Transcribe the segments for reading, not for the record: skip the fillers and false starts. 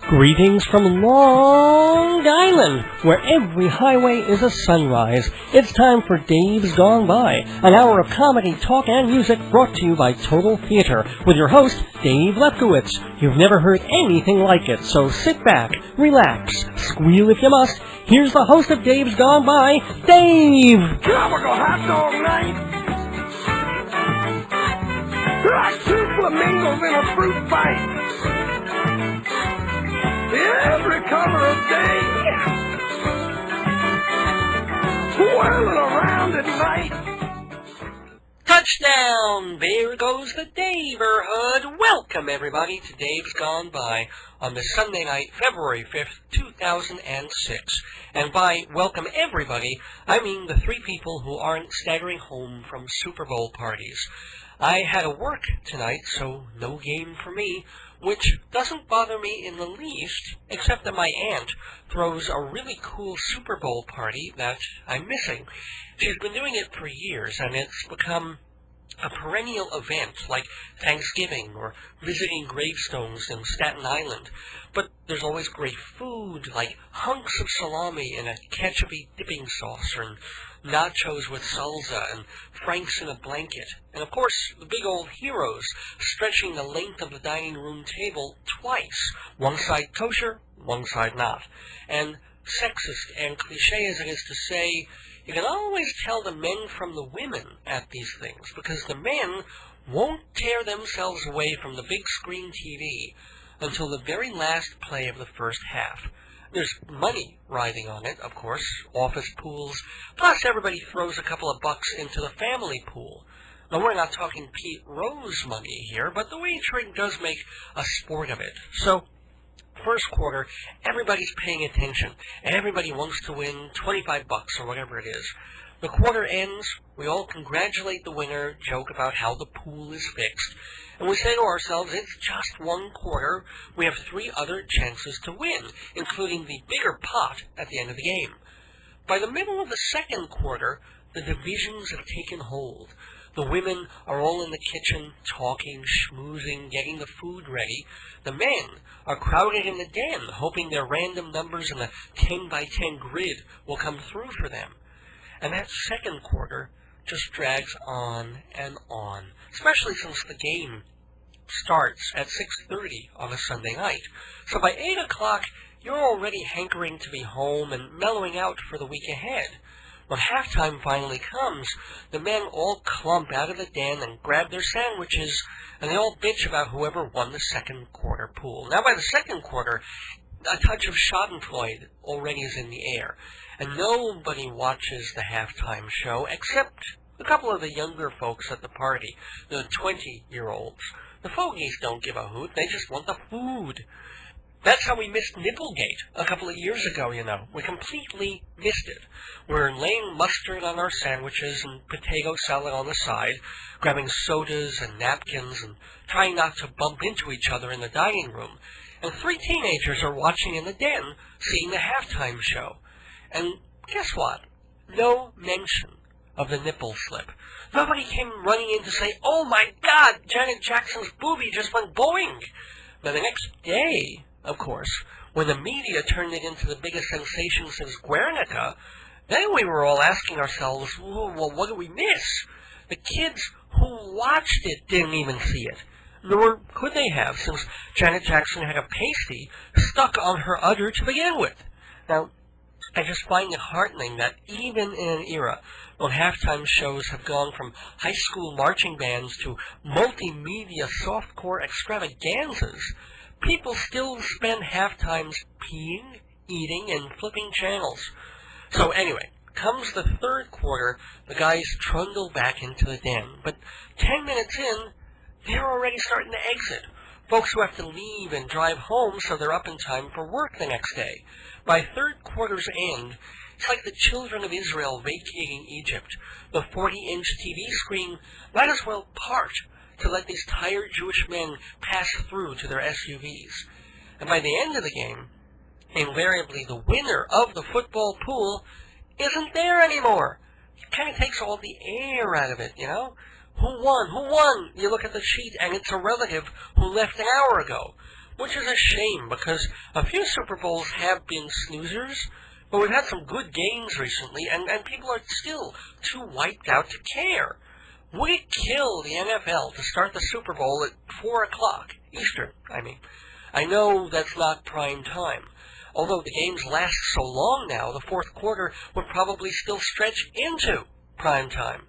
Greetings from Long Island, where every highway is a sunrise. It's time for Dave's Gone By, an hour of comedy, talk, and music brought to you by Total Theater, with your host, Dave Lefkowitz. You've never heard anything like it, so sit back, relax, squeal if you must. Here's the host of Dave's Gone By, Dave! Tropical hot dog night! Like two flamingos in a fruit fight! Every color of day, whirling around at night. Touchdown! There goes the Daverhood. Welcome, everybody, to Dave's Gone By on this Sunday night, February 5th, 2006. And by welcome everybody, I mean the three people who aren't staggering home from Super Bowl parties. I had to work tonight, so no game for me, which doesn't bother me in the least, except that my aunt throws a really cool Super Bowl party that I'm missing. She's been doing it for years, and it's become a perennial event, like Thanksgiving or visiting gravestones in Staten Island. But there's always great food, like hunks of salami in a ketchup-y dipping sauce, and nachos with salsa, and franks in a blanket. And of course, the big old heroes stretching the length of the dining room table twice. One side kosher, one side not. And sexist and cliché as it is to say, you can always tell the men from the women at these things, because the men won't tear themselves away from the big screen TV until the very last play of the first half. There's money riding on it, of course, office pools, plus everybody throws a couple of bucks into the family pool. Now, we're not talking Pete Rose money here, but the wagering does make a sport of it. So, first quarter, everybody's paying attention. Everybody wants to win 25 bucks or whatever it is. The quarter ends, we all congratulate the winner, joke about how the pool is fixed, and we say to ourselves, it's just one quarter, we have three other chances to win, including the bigger pot at the end of the game. By the middle of the second quarter, the divisions have taken hold. The women are all in the kitchen, talking, schmoozing, getting the food ready. The men are crowded in the den, hoping their random numbers in the 10 by 10 grid will come through for them. And that second quarter just drags on and on, especially since the game starts at 6:30 on a Sunday night. So by 8 o'clock, you're already hankering to be home and mellowing out for the week ahead. When halftime finally comes, the men all clump out of the den and grab their sandwiches, and they all bitch about whoever won the second quarter pool. Now, by the second quarter, a touch of schadenfreude already is in the air, and nobody watches the halftime show except a couple of the younger folks at the party, the 20-year-olds. The fogies don't give a hoot, they just want the food. That's how we missed Nipplegate a couple of years ago, you know. We completely missed it. We're laying mustard on our sandwiches and potato salad on the side, grabbing sodas and napkins and trying not to bump into each other in the dining room. And three teenagers are watching in the den, seeing the halftime show. And guess what? No mention of the nipple slip. Nobody came running in to say, "Oh my God, Janet Jackson's boobie just went boing." Now the next day, of course, when the media turned it into the biggest sensation since Guernica, then we were all asking ourselves, well, what did we miss? The kids who watched it didn't even see it. Nor could they have, since Janet Jackson had a pasty stuck on her udder to begin with. Now, I just find it heartening that even in an era when halftime shows have gone from high school marching bands to multimedia softcore extravaganzas, people still spend halftimes peeing, eating, and flipping channels. So anyway, comes the third quarter, the guys trundle back into the den. But 10 minutes in, they're already starting to exit. Folks who have to leave and drive home so they're up in time for work the next day. By third quarter's end, it's like the children of Israel vacating Egypt. The 40-inch TV screen might as well part to let these tired Jewish men pass through to their SUVs. And by the end of the game, invariably the winner of the football pool isn't there anymore. It kind of takes all the air out of it, you know? Who won? Who won? You look at the sheet and it's a relative who left an hour ago. which is a shame because a few Super Bowls have been snoozers, but we've had some good games recently, and people are still too wiped out to care. Would it kill the NFL to start the Super Bowl at 4 o'clock Eastern, I know that's not prime time. Although the games last so long now, the fourth quarter would probably still stretch into prime time.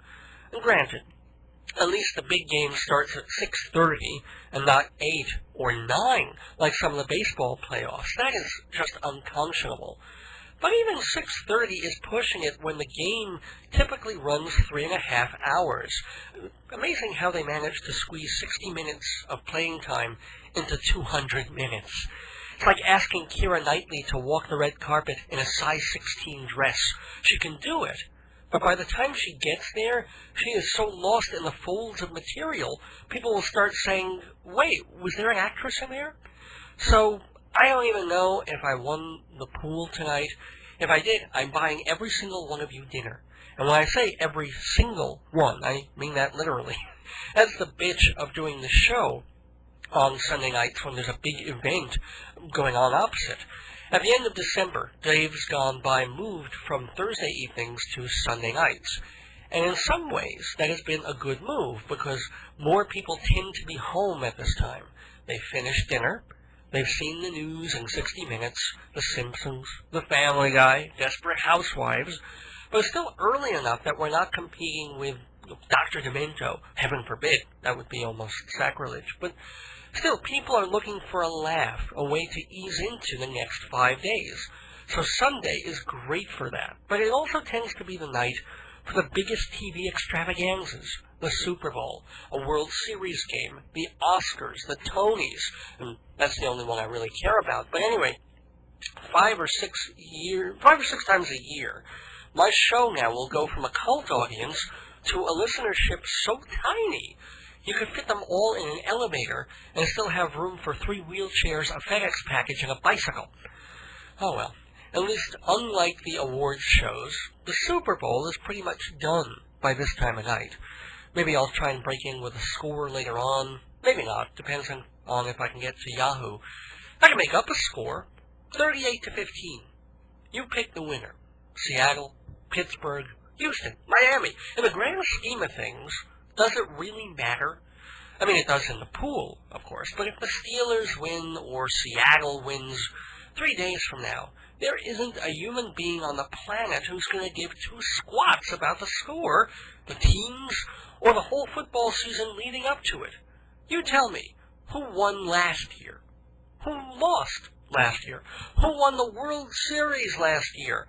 And granted, at least the big game starts at 6:30 and not 8 or 9 like some of the baseball playoffs. That is just unconscionable. But even 6:30 is pushing it when the game typically runs 3.5 hours. Amazing how they manage to squeeze 60 minutes of playing time into 200 minutes. It's like asking Keira Knightley to walk the red carpet in a size 16 dress. She can do it, but by the time she gets there, she is so lost in the folds of material, people will start saying, wait, was there an actress in there? So, I don't even know if I won the pool tonight. If I did, I'm buying every single one of you dinner. And when I say every single one, I mean that literally. That's the bitch of doing the show on Sunday nights when there's a big event going on opposite. At the end of December, Dave's Gone By moved from Thursday evenings to Sunday nights. And in some ways, that has been a good move because more people tend to be home at this time. They've finished dinner. They've seen the news in 60 Minutes, The Simpsons, The Family Guy, Desperate Housewives, but it's still early enough that we're not competing with Dr. Demento. Heaven forbid, that would be almost sacrilege. But still, people are looking for a laugh, a way to ease into the next 5 days. So Sunday is great for that. But it also tends to be the night for the biggest TV extravaganzas. The Super Bowl, a World Series game, the Oscars, the Tonys, and that's the only one I really care about. But anyway, 5 or 6 times a year, my show now will go from a cult audience to a listenership so tiny you could fit them all in an elevator and still have room for 3 wheelchairs, a FedEx package, and a bicycle. Oh well, at least unlike the awards shows, the Super Bowl is pretty much done by this time of night. Maybe I'll try and break in with a score later on. Maybe not. Depends on if I can get to Yahoo. I can make up a score. 38-15. You pick the winner. Seattle, Pittsburgh, Houston, Miami. In the grand scheme of things, does it really matter? I mean, it does in the pool, of course. But if the Steelers win or Seattle wins 3 days from now, there isn't a human being on the planet who's going to give 2 squats about the score, the teams, or the whole football season leading up to it. You tell me, who won last year? Who lost last year? Who won the World Series last year?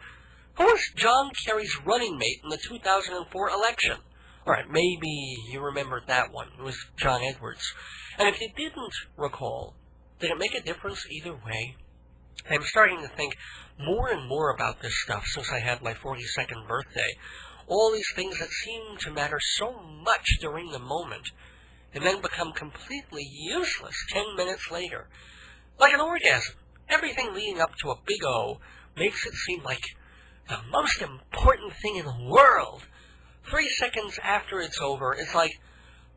Who was John Kerry's running mate in the 2004 election? All right, maybe you remembered that one. It was John Edwards. And if you didn't recall, did it make a difference either way? I'm starting to think more and more about this stuff since I had my 42nd birthday. All these things that seem to matter so much during the moment, and then become completely useless 10 minutes later. Like an orgasm. Everything leading up to a big O makes it seem like the most important thing in the world. 3 seconds after it's over, it's like,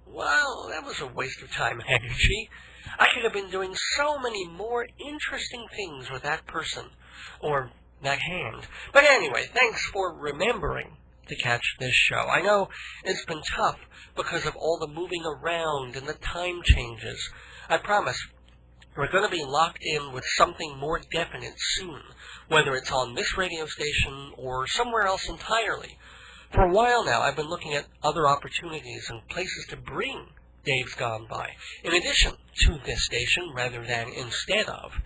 well, that was a waste of time and energy. I could have been doing so many more interesting things with that person, or that hand. But anyway, thanks for remembering to catch this show. I know it's been tough because of all the moving around and the time changes. I promise, we're going to be locked in with something more definite soon, whether it's on this radio station or somewhere else entirely. For a while now, I've been looking at other opportunities and places to bring Dave's Gone By, in addition to this station rather than instead of.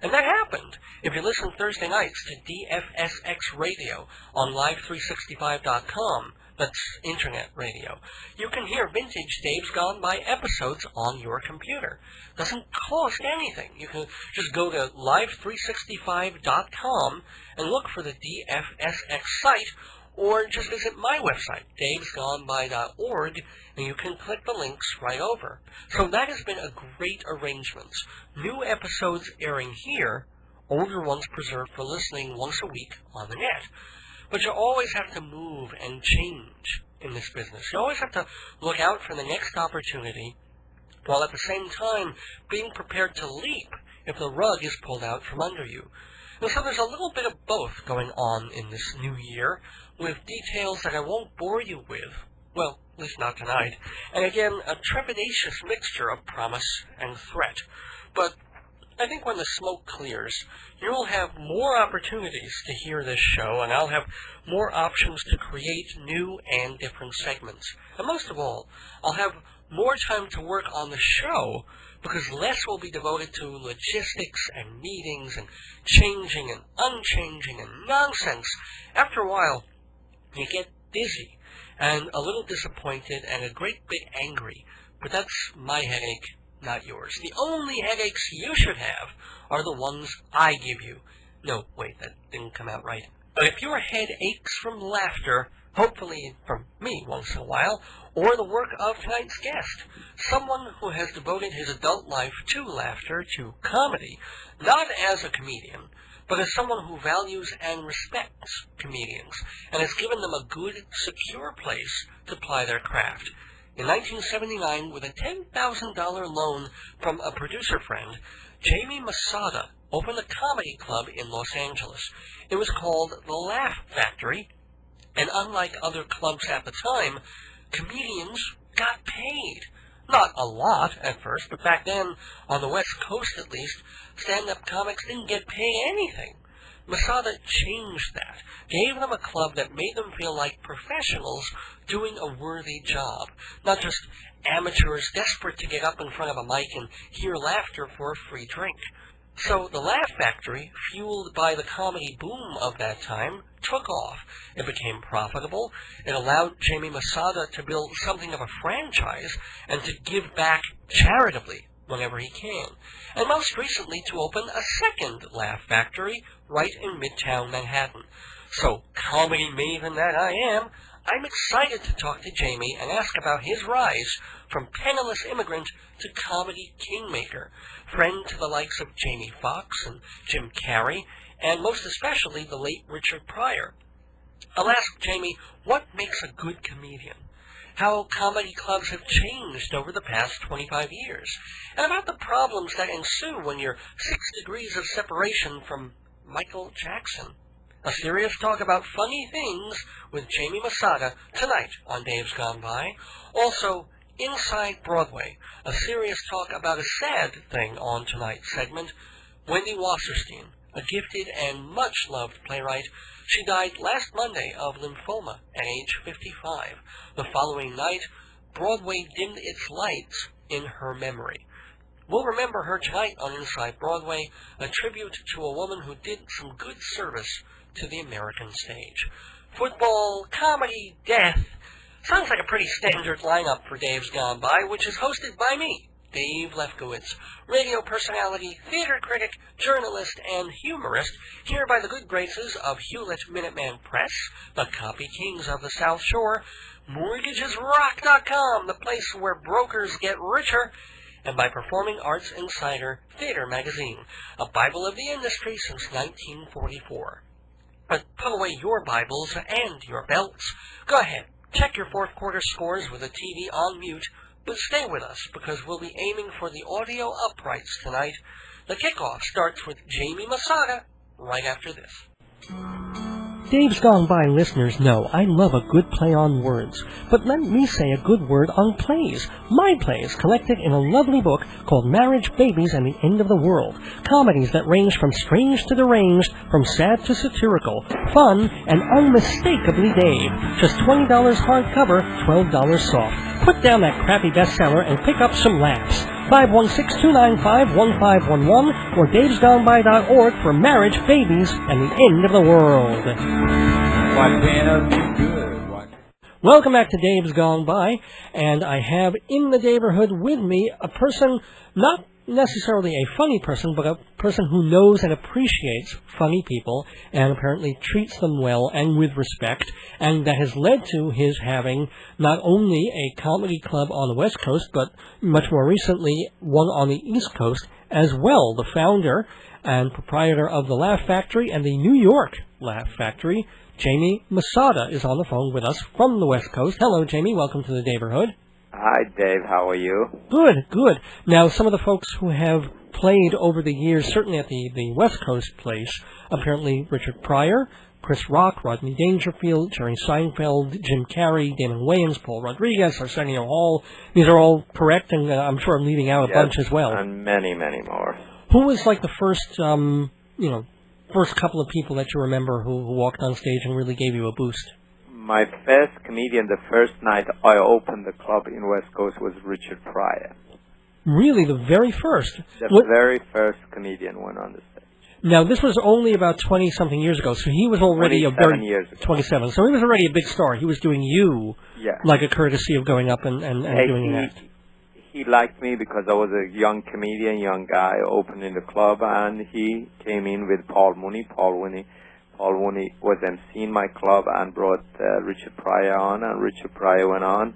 And that happened. If you listen Thursday nights to DFSX Radio on Live365.com, that's internet radio, you can hear vintage Dave's Gone By episodes on your computer. Doesn't cost anything. You can just go to Live365.com and look for the DFSX site, or just visit my website, davesgoneby.org, and you can click the links right over. So that has been a great arrangement. New episodes airing here, older ones preserved for listening once a week on the net. But you always have to move and change in this business. You always have to look out for the next opportunity, while at the same time being prepared to leap if the rug is pulled out from under you. And so there's a little bit of both going on in this new year, with details that I won't bore you with. Well, at least not tonight. And again, a trepidatious mixture of promise and threat. But I think when the smoke clears, you will have more opportunities to hear this show, and I'll have more options to create new and different segments. And most of all, I'll have more time to work on the show, because less will be devoted to logistics and meetings and changing and unchanging and nonsense. After a while, you get dizzy and a little disappointed and a great bit angry. But that's my headache, not yours. The only headaches you should have are the ones I give you. No, wait, that didn't come out right. But if your head aches from laughter, hopefully from me once in a while, or the work of tonight's guest, someone who has devoted his adult life to laughter, to comedy, not as a comedian, but as someone who values and respects comedians, and has given them a good, secure place to ply their craft. In 1979, with a $10,000 loan from a producer friend, Jamie Masada opened a comedy club in Los Angeles. It was called The Laugh Factory, and unlike other clubs at the time, comedians got paid. Not a lot at first, but back then, on the West Coast at least, stand-up comics didn't get paid anything. Masada changed that, gave them a club that made them feel like professionals doing a worthy job, not just amateurs desperate to get up in front of a mic and hear laughter for a free drink. So the Laugh Factory, fueled by the comedy boom of that time, took off. It became profitable. It allowed Jamie Masada to build something of a franchise and to give back charitably whenever he can. And most recently to open a second Laugh Factory right in Midtown Manhattan. So, comedy maven that I am, I'm excited to talk to Jamie and ask about his rise from penniless immigrant to comedy kingmaker, friend to the likes of Jamie Foxx and Jim Carrey, and most especially the late Richard Pryor. I'll ask Jamie what makes a good comedian, how comedy clubs have changed over the past 25 years, and about the problems that ensue when you're 6 degrees of separation from Michael Jackson. A serious talk about funny things with Jamie Masada tonight on Dave's Gone By. Also, Inside Broadway, a serious talk about a sad thing on tonight's segment. Wendy Wasserstein, a gifted and much-loved playwright. She died last Monday of lymphoma at age 55. The following night, Broadway dimmed its lights in her memory. We'll remember her tonight on Inside Broadway, a tribute to a woman who did some good service to the American stage. Football, comedy, death. Sounds like a pretty standard lineup for Dave's Gone By, which is hosted by me, Dave Lefkowitz, radio personality, theater critic, journalist, and humorist, here by the good graces of Hewlett Minuteman Press, the copy kings of the South Shore, MortgagesRock.com, the place where brokers get richer, and by Performing Arts Insider Theater Magazine, a Bible of the industry since 1944. But put away your Bibles and your belts. Go ahead, check your fourth quarter scores with the TV on mute, but stay with us because we'll be aiming for the audio uprights tonight. The kickoff starts with Jamie Masada right after this. Dave's Gone By listeners know I love a good play on words, but let me say a good word on plays. My plays, collected in a lovely book called Marriage, Babies, and the End of the World. Comedies that range from strange to deranged, from sad to satirical, fun, and unmistakably Dave. Just $20 hardcover, $12 soft. Put down that crappy bestseller and pick up some laughs. 516-295-1511 or davesgoneby.org for Marriage, Babies, and the End of the World. Welcome back to Dave's Gone By, and I have in the neighborhood with me a person, not necessarily a funny person, but a person who knows and appreciates funny people and apparently treats them well and with respect, and that has led to his having not only a comedy club on the West Coast, but much more recently one on the East Coast as well. The founder and proprietor of the Laugh Factory and the New York Laugh Factory, Jamie Masada, is on the phone with us from the West Coast. Hello, Jamie. Welcome to the neighborhood. Hi, Dave. How are you? Good, good. Now, some of the folks who have played over the years, certainly at the West Coast place, apparently Richard Pryor, Chris Rock, Rodney Dangerfield, Jerry Seinfeld, Jim Carrey, Damon Wayans, Paul Rodriguez, Arsenio Hall. These are all correct, and I'm sure I'm leaving out a bunch as well. And many, many more. Who was like the first, first couple of people that you remember who walked on stage and really gave you a boost? My first comedian, the first night I opened the club in West Coast was Richard Pryor. Really, the very first? The very first comedian went on the stage. Now, this was only about 20-something years ago, so he was already 27 years ago. 27. So he was already a big star. He was doing you like a courtesy of going up and doing an act. He liked me because I was a young comedian, young guy, opening the club, and he came in with Paul Mooney. Paul Mooney was emceeing my club and brought Richard Pryor on, and Richard Pryor went on.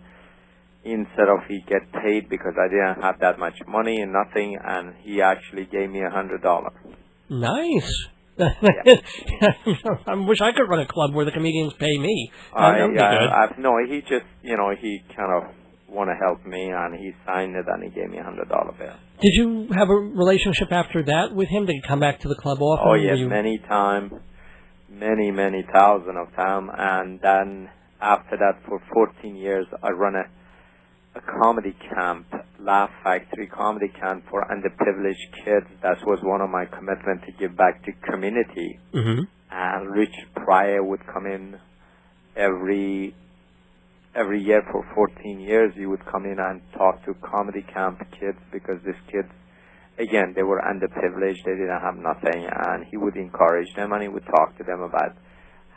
Instead of he get paid because I didn't have that much money and nothing, and he actually gave me $100. Nice. I wish I could run a club where the comedians pay me. That would be good. No, he just, he kind of want to help me, and he signed it, and he gave me $100 bill. Did you have a relationship after that with him? Did he come back to the club often? Oh, yes, many times, many thousands of times, and then after that, for 14 years, I run a comedy camp, Laugh Factory comedy camp for underprivileged kids. That was one of my commitments to give back to community. Mm-hmm. And Richard Pryor would come in every year for 14 years. He would come in and talk to comedy camp kids because these kids, again, they were underprivileged. They didn't have nothing. And he would encourage them, and he would talk to them about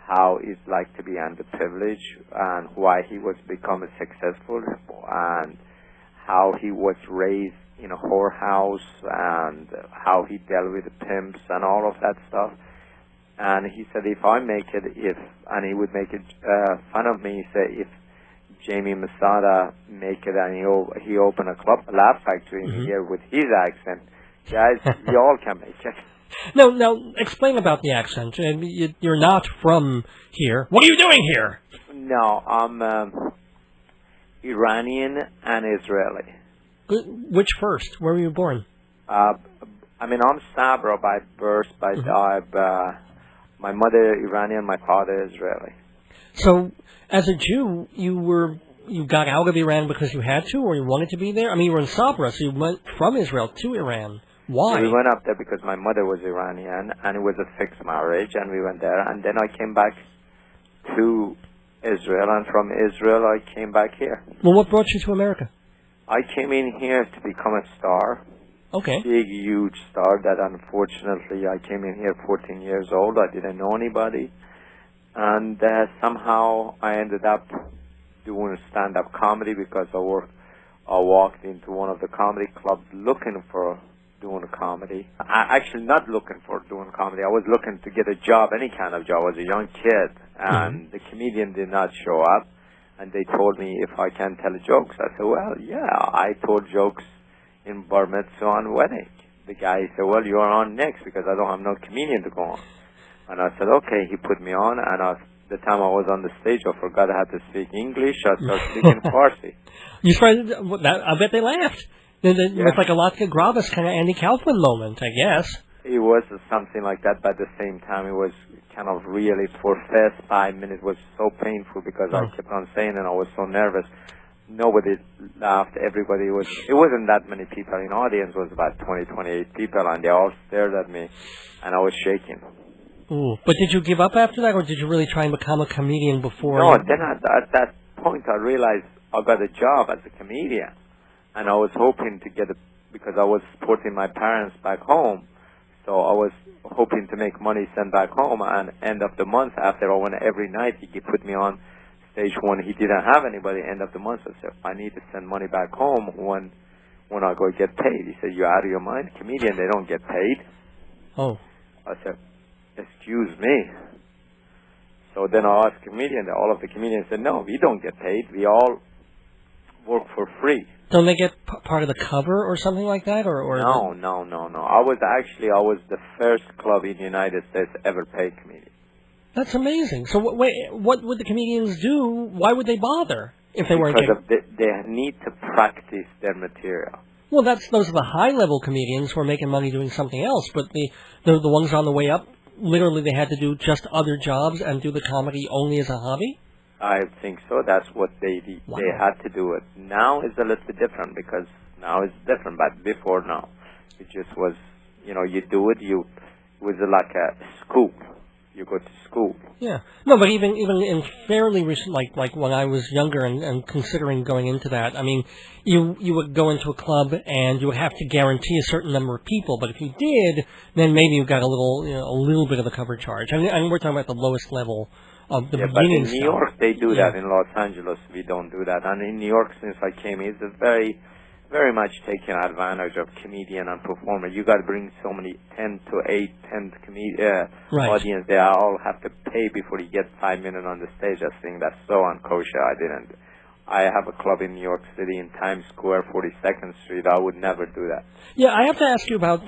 how it's like to be underprivileged and why he was becoming successful and how he was raised in a whorehouse and how he dealt with the pimps and all of that stuff. And he said, if I make it, and he would make it fun of me, he said, if Jamie Masada make it and he open a club, a Laugh Factory in here with his accent, guys, you all can make it. Now, explain about the accent. You're not from here. What are you doing here? No, I'm Iranian and Israeli. Which first? Where were you born? I'm Sabra by birth, by my mother Iranian, my father Israeli. So, as a Jew, you got out of Iran because you had to, or you wanted to be there? I mean, you were in Sabra, so you went from Israel to Iran. Why? So we went up there because my mother was Iranian, and it was a fixed marriage, and we went there. And then I came back to Israel, and from Israel I came back here. Well, what brought you to America? I came in here to become a star. Okay. Big, huge star that unfortunately I came in here 14 years old. I didn't know anybody. And somehow I ended up doing stand-up comedy because I walked into one of the comedy clubs looking for doing comedy. Actually not looking for doing comedy. I was looking to get a job, any kind of job. I was a young kid, and the comedian did not show up, and they told me if I can tell jokes. I said, well, yeah, I told jokes in bar mitzvah and wedding. The guy said, well, you're on next because I don't have no comedian to go on. And I said, okay. He put me on, and the time I was on the stage, I forgot I had to speak English. I started speaking Farsi. You started, I bet they laughed. It was like a Latka Gravis kind of Andy Kaufman moment, I guess. It was something like that, but at the same time, it was kind of really, for first 5 minutes, was so painful because I kept on saying and I was so nervous. Nobody laughed. It wasn't that many people in the audience. It was about 28 people, and they all stared at me, and I was shaking. Ooh. But did you give up after that, or did you really try and become a comedian before? No, then at that point, I realized I got a job as a comedian. And I was hoping to get because I was supporting my parents back home. So I was hoping to make money send back home. And end of the month, after I went every night, he could put me on stage when he didn't have anybody. End of the month, I said, I need to send money back home when I go get paid. He said, you're out of your mind? Comedian, they don't get paid. Oh. I said, excuse me. So then I asked comedian, all of the comedians said, no, we don't get paid. We all work for free. Don't they get part of the cover or something like that? Or No. I was the first club in the United States ever paid comedian. That's amazing. So wait, what would the comedians do? Why would they bother? if they weren't because getting... they need to practice their material. Well, those are the high-level comedians who are making money doing something else, but the ones on the way up, literally they had to do just other jobs and do the comedy only as a hobby? I think so. That's what they had to do it. Now it's a little bit different because now it's different, but before, no. It just was, you do it, it was like a school. You go to school. Yeah. No, but even in fairly recent, like when I was younger and considering going into that, I mean, you would go into a club and you would have to guarantee a certain number of people. But if you did, then maybe you got a little bit of a cover charge. And we're talking about the lowest level of the beginning but in New York they do that. In Los Angeles we don't do that. And in New York, since I came, it's a very, very much taking advantage of comedian and performer. You got to bring so many 10 right. audience. They all have to pay before you get 5 minutes on the stage. I think that's so unkosher. I have a club in New York City in Times Square, 42nd Street. I would never do that. Yeah, I have to ask you about,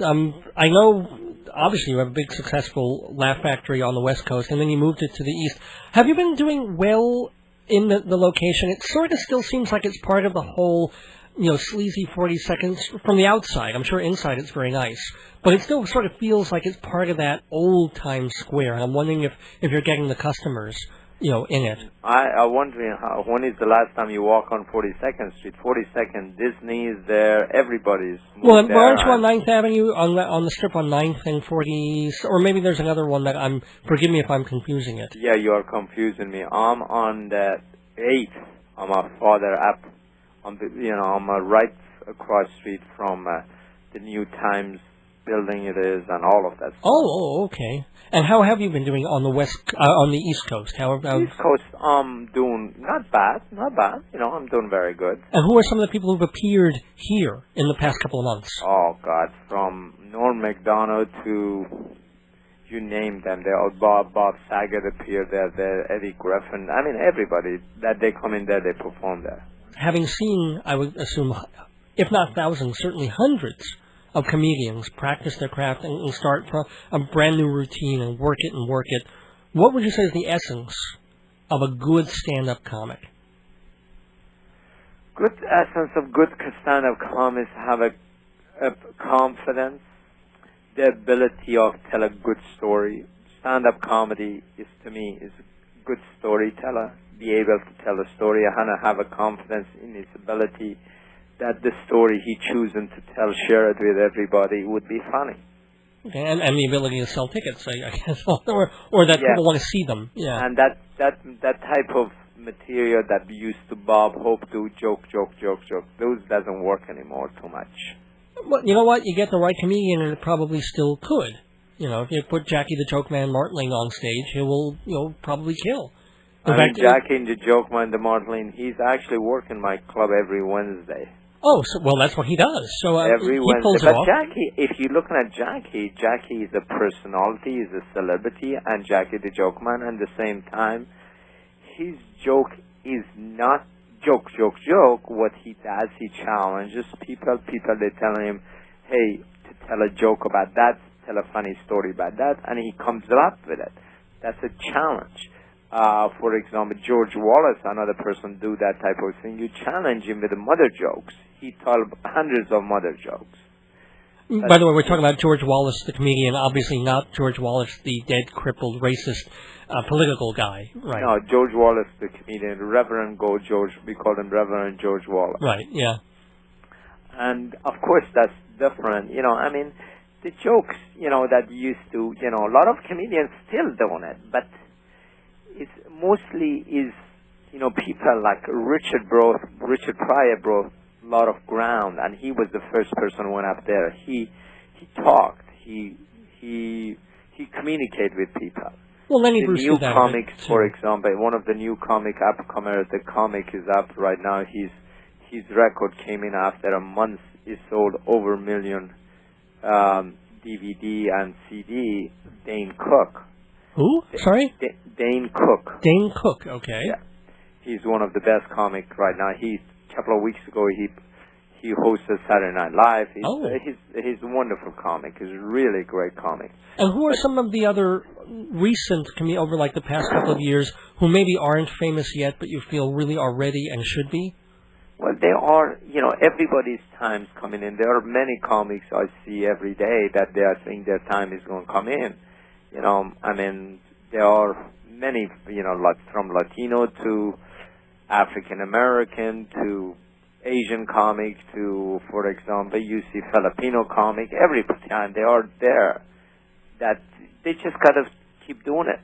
I know, obviously you have a big successful Laugh Factory on the West Coast, and then you moved it to the East. Have you been doing well in the location? It sort of still seems like it's part of the whole, sleazy 40 seconds from the outside. I'm sure inside it's very nice. But it still sort of feels like it's part of that old Times Square. I'm wondering if you're getting the customers, in it. I'm wondering when is the last time you walk on 42nd Street? 42nd, Disney is there, everybody's Well, there. aren't you on 9th Avenue, on the strip on 9th and 40, or maybe there's another one that forgive me if I'm confusing it. Yeah, you are confusing me. I'm on the 8th. I'm a farther up. I'm right across street from the new Times building it is and all of that stuff. Oh, okay. And how have you been doing on the East Coast? East Coast, I'm doing not bad. I'm doing very good. And who are some of the people who've appeared here in the past couple of months? Oh, God, from Norm Macdonald to, you name them. They all, Bob Saget appeared there, Eddie Griffin. I mean, everybody that they come in there, they perform there. Having seen, I would assume, if not thousands, certainly hundreds of comedians practice their craft and start a brand new routine and work it, what would you say is the essence of a good stand-up comic? Good essence of good stand-up comics have a confidence, the ability of tell a good story. Stand-up comedy is, to me, is a good storyteller, be able to tell a story and have a confidence in his ability that the story he chosen to tell, share it with everybody, would be funny. Okay, and the ability to sell tickets, I guess, or that people want to see them. Yeah. And that type of material that we used to Bob Hope do, joke, those doesn't work anymore too much. Well, you know what? You get the right comedian, and it probably still could. If you put Jackie the Joke Man Martling on stage, he will, probably kill. Jackie the Joke Man, the Martling, he's actually working my club every Wednesday. Oh, well, that's what he does. So every he pulls Wednesday. it off. Jackie, if you're looking at Jackie is a personality, he's a celebrity, and Jackie the Joke Man, and at the same time, his joke is not joke. What he does, he challenges people. People, they tell him, hey, to tell a joke about that, tell a funny story about that, and he comes up with it. That's a challenge. For example, George Wallace, another person, do that type of thing. You challenge him with the mother jokes. He told hundreds of mother jokes. By the way, we're talking about George Wallace, the comedian, obviously not George Wallace, the dead, crippled, racist, political guy, right? No, George Wallace, the comedian, Reverend George, we call him Reverend George Wallace. Right, yeah. And, of course, that's different. The jokes, that used to, a lot of comedians still doing it, but it's mostly people like Richard Pryor broke a lot of ground, and he was the first person who went up there. He talked. He communicated with people. Well, Lenny the Bruce new did that comics, for example, one of the new upcomers, the comic is up right now. His record came in after a month. He sold over 1 million DVD and CD. Dane Cook. Who? Sorry? Dane Cook. Dane Cook, okay. Yeah. He's one of the best comics right now. A couple of weeks ago, He hosted Saturday Night Live. He's a wonderful comic. He's a really great comic. And who are some of the other recent, over like the past couple of years, who maybe aren't famous yet, but you feel really are ready and should be? Well, they are, everybody's time's coming in. There are many comics I see every day that they are saying their time is going to come in. There are many, from Latino to African American to Asian comic to, for example, you see Filipino comic. Every time they are there, that they just gotta keep doing it.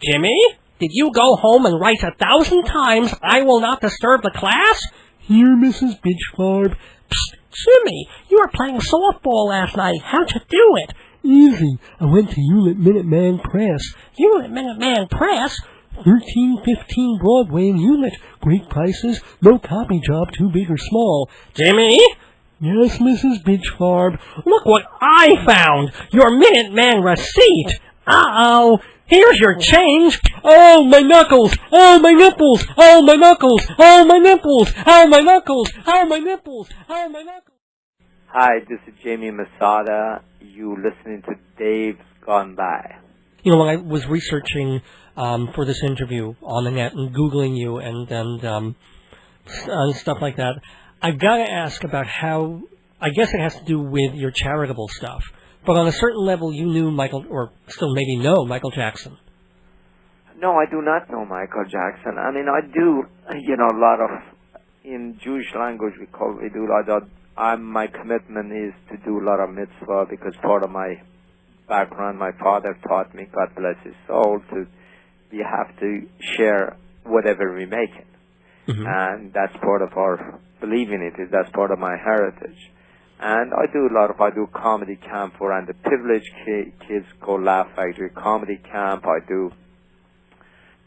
Jimmy, did you go home and write 1,000 times, "I will not disturb the class"? Here, Mrs. Bitchfarb. Psst, Jimmy, you were playing softball last night. How'd you do it? Easy. I went to Hewlett Minuteman Press. Hewlett Minuteman Press? 1315 Broadway in Hewlett. Great prices, no copy job too big or small. Jimmy? Yes, Mrs. Bitchfarb. Look what I found! Your Minuteman receipt! Uh-oh! Here's your change! Oh, my knuckles! Oh, my nipples! Oh, my knuckles! Oh, my nipples! Oh, my knuckles! Oh, my nipples! Oh, my knuckles! Hi, this is Jamie Masada. You listening to Dave's Gone By. When I was researching for this interview on the net and Googling you and stuff like that, I've got to ask about how, I guess it has to do with your charitable stuff, but on a certain level you knew Michael, or still maybe know Michael Jackson. No, I do not know Michael Jackson. I do, a lot of, in Jewish language we do a lot of, my commitment is to do a lot of mitzvah because part of my background, my father taught me, God bless his soul, we have to share whatever we make it. Mm-hmm. And that's part of our believing it. That's part of my heritage. And I do comedy camp for underprivileged kids called Laugh Factory Comedy Camp. I do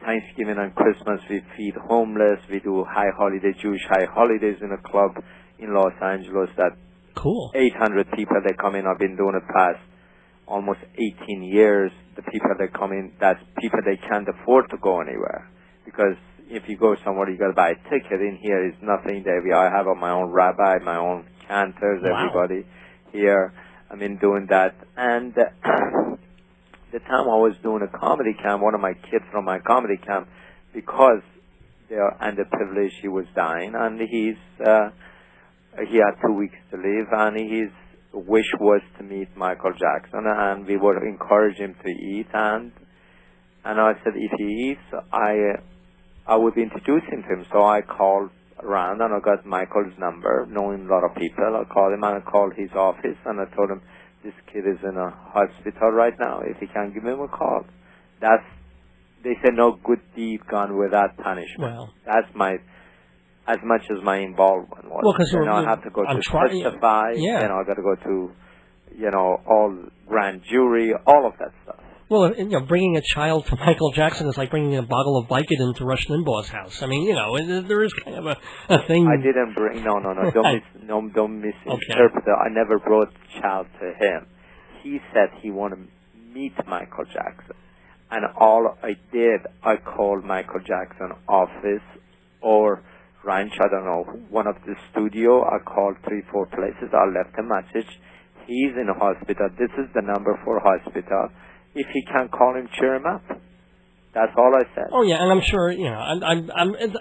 Thanksgiving and Christmas. We feed homeless. We do Jewish high holidays in a club in Los Angeles. That cool. 800 people that come in. I've been doing it past almost 18 years. The people that come in, that's people they can't afford to go anywhere. Because if you go somewhere, you got to buy a ticket. In here is nothing. I have my own rabbi, my own cantors, everybody here. Doing that. And the time I was doing a comedy camp, one of my kids from my comedy camp, because they are underprivileged, he was dying, and he had 2 weeks to live, and his wish was to meet Michael Jackson, and we would encourage him to eat, and I said if he eats, I would introduce him to him. So I called around and I got Michael's number, knowing a lot of people. I called him and I called his office and I told him this kid is in a hospital right now. If he can, give him a call. They said no good deed gone without punishment. Well, that's as much as my involvement was. Well, because I have to go to testify. Yeah. I got to go to, all grand jury, all of that stuff. Well, bringing a child to Michael Jackson is like bringing a bottle of Vicodin to Rush Limbaugh's house. There is kind of a thing. I didn't bring. No. Don't misinterpret it. I never brought the child to him. He said he wanted to meet Michael Jackson, and all I did, I called Michael Jackson office or ranch. I don't know, one of the studio. I called 3-4 places. I left a message. He's in a hospital. This is the number for hospital. If he can't call him, cheer him up. That's all I said. Oh yeah, and I'm sure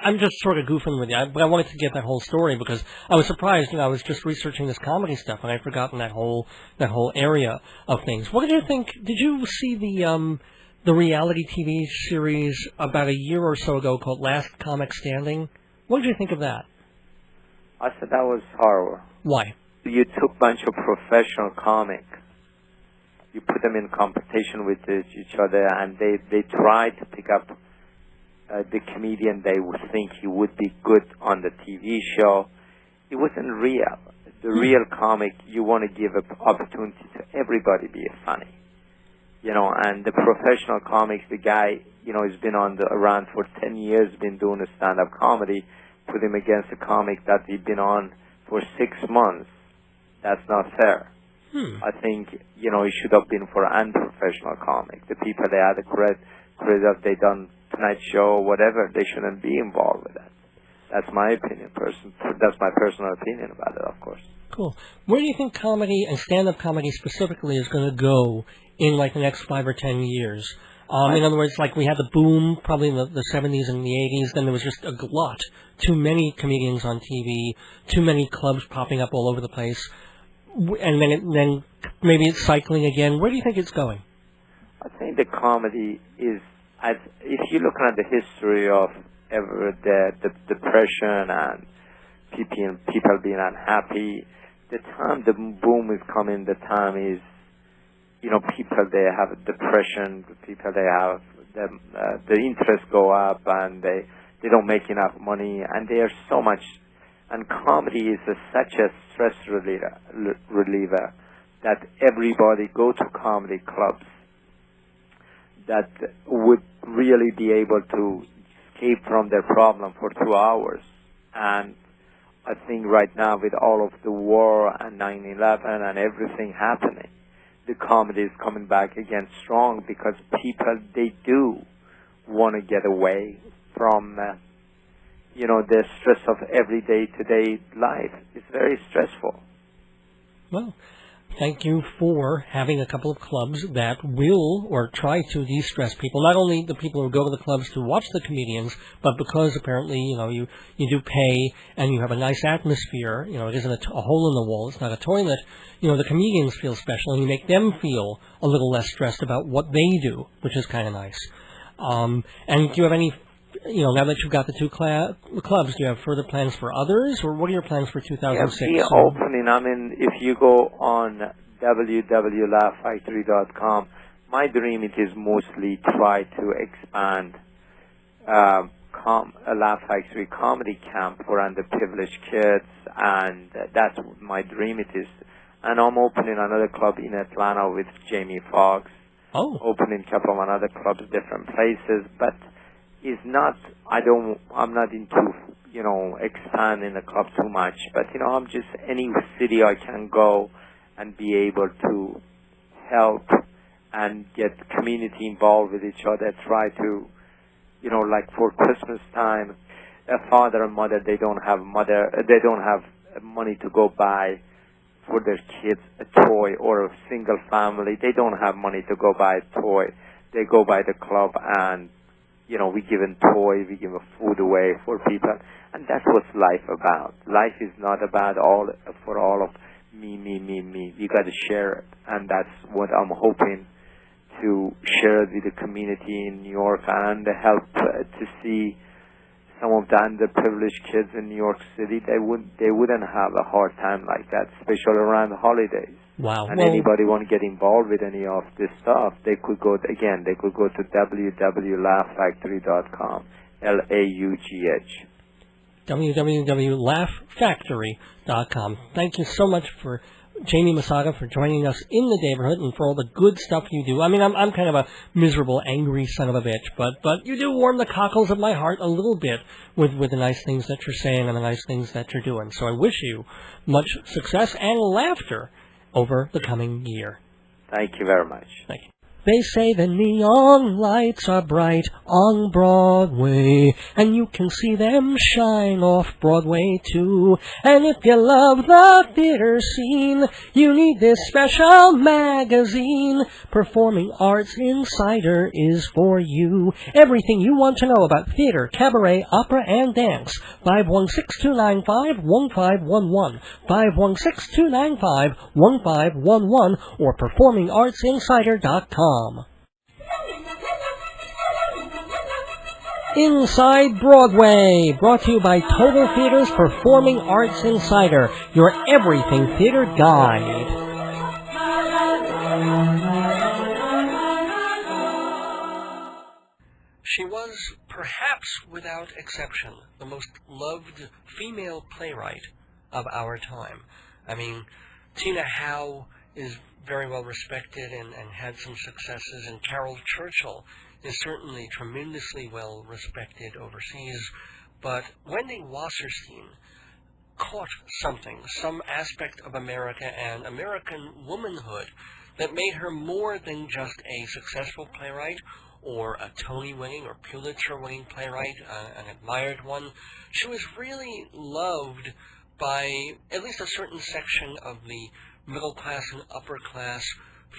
I'm just sort of goofing with you, but I wanted to get that whole story because I was surprised. I was just researching this comedy stuff and I'd forgotten that whole area of things. What did you think? Did you see the reality TV series about a year or so ago called Last Comic Standing? What did you think of that? I said that was horrible. Why? You took a bunch of professional comics. You put them in competition with each other, and they try to pick up the comedian they would think he would be good on the TV show. It wasn't real. The real comic, you want to give an opportunity to everybody be funny. And the professional comics, the guy, has been around for 10 years, been doing a stand-up comedy, put him against a comic that he'd been on for 6 months. That's not fair. I think, it should have been for an unprofessional comic. The people they had the credit they done Tonight Show or whatever, they shouldn't be involved with that. That's my opinion. That's my personal opinion about it, of course. Cool. Where do you think comedy and stand-up comedy specifically is going to go in like the next 5 or 10 years? In other words, like we had the boom probably in the 70s and the 80s, then there was just a glut. Too many comedians on TV, too many clubs popping up all over the place, and then maybe it's cycling again. Where do you think it's going? I think the comedy is, if you look at the history of the depression and people being unhappy, the time the boom is coming, the time is, people, they have a depression, people, they have, the interest go up, and they don't make enough money, and there's so much, and comedy is such a stress reliever that everybody go to comedy clubs that would really be able to escape from their problem for 2 hours. And I think right now with all of the war and 9/11 and everything happening, the comedy is coming back again strong because people, they do want to get away from, the stress of everyday today life. It's very stressful. Well, thank you for having a couple of clubs that will or try to de-stress people. Not only the people who go to the clubs to watch the comedians, but because apparently, you do pay and you have a nice atmosphere. It isn't a hole in the wall. It's not a toilet. The comedians feel special, and you make them feel a little less stressed about what they do, which is kind of nice. And do you have any, now that you've got the two clubs, do you have further plans for others, or what are your plans for 2006? Yeah, we are opening. If you go on www.laughfactory.com, my dream it is mostly try to expand a Laugh Factory comedy camp for underprivileged kids, and that's what my dream it is. And I'm opening another club in Atlanta with Jamie Foxx. Oh. Opening a couple of another clubs, different places, but it's not, I'm not into, expanding the club too much, but, I'm just, any city I can go and be able to help and get the community involved with each other, try to, like for Christmas time, a father and mother, they don't have money to go buy for their kids a toy, or a single family, they don't have money to go buy a toy. They go by the club and, we give them toys, we give them food away for people, and that's what life about. Life is not about all of me. You got to share it, and that's what I'm hoping to share it with the community in New York and help to see some of the underprivileged kids in New York City. They wouldn't have a hard time like that, especially around the holidays. Wow. And anybody want to get involved with any of this stuff, they could go to www.laughfactory.com, LAUGH. www.laughfactory.com. Thank you so much for Jamie Masada for joining us in the neighborhood and for all the good stuff you do. I mean, I'm kind of a miserable, angry son of a bitch, but you do warm the cockles of my heart a little bit with the nice things that you're saying and the nice things that you're doing. So I wish you much success and laughter over the coming year. Thank you very much. Thank you. They say the neon lights are bright on Broadway, and you can see them shine off Broadway too. And if you love the theater scene, you need this special magazine. Performing Arts Insider is for you. Everything you want to know about theater, cabaret, opera, and dance. 516-295-1511, 516-295-1511, or performingartsinsider.com. Inside Broadway, brought to you by Total Theater's Performing Arts Insider, your everything theater guide. She was, perhaps without exception, the most loved female playwright of our time. I mean, Tina Howe is very well respected and had some successes, and Carol Churchill is certainly tremendously well respected overseas. But Wendy Wasserstein caught something, some aspect of America and American womanhood that made her more than just a successful playwright or a Tony-winning or Pulitzer-winning playwright, an admired one. She was really loved by at least a certain section of the middle-class and upper-class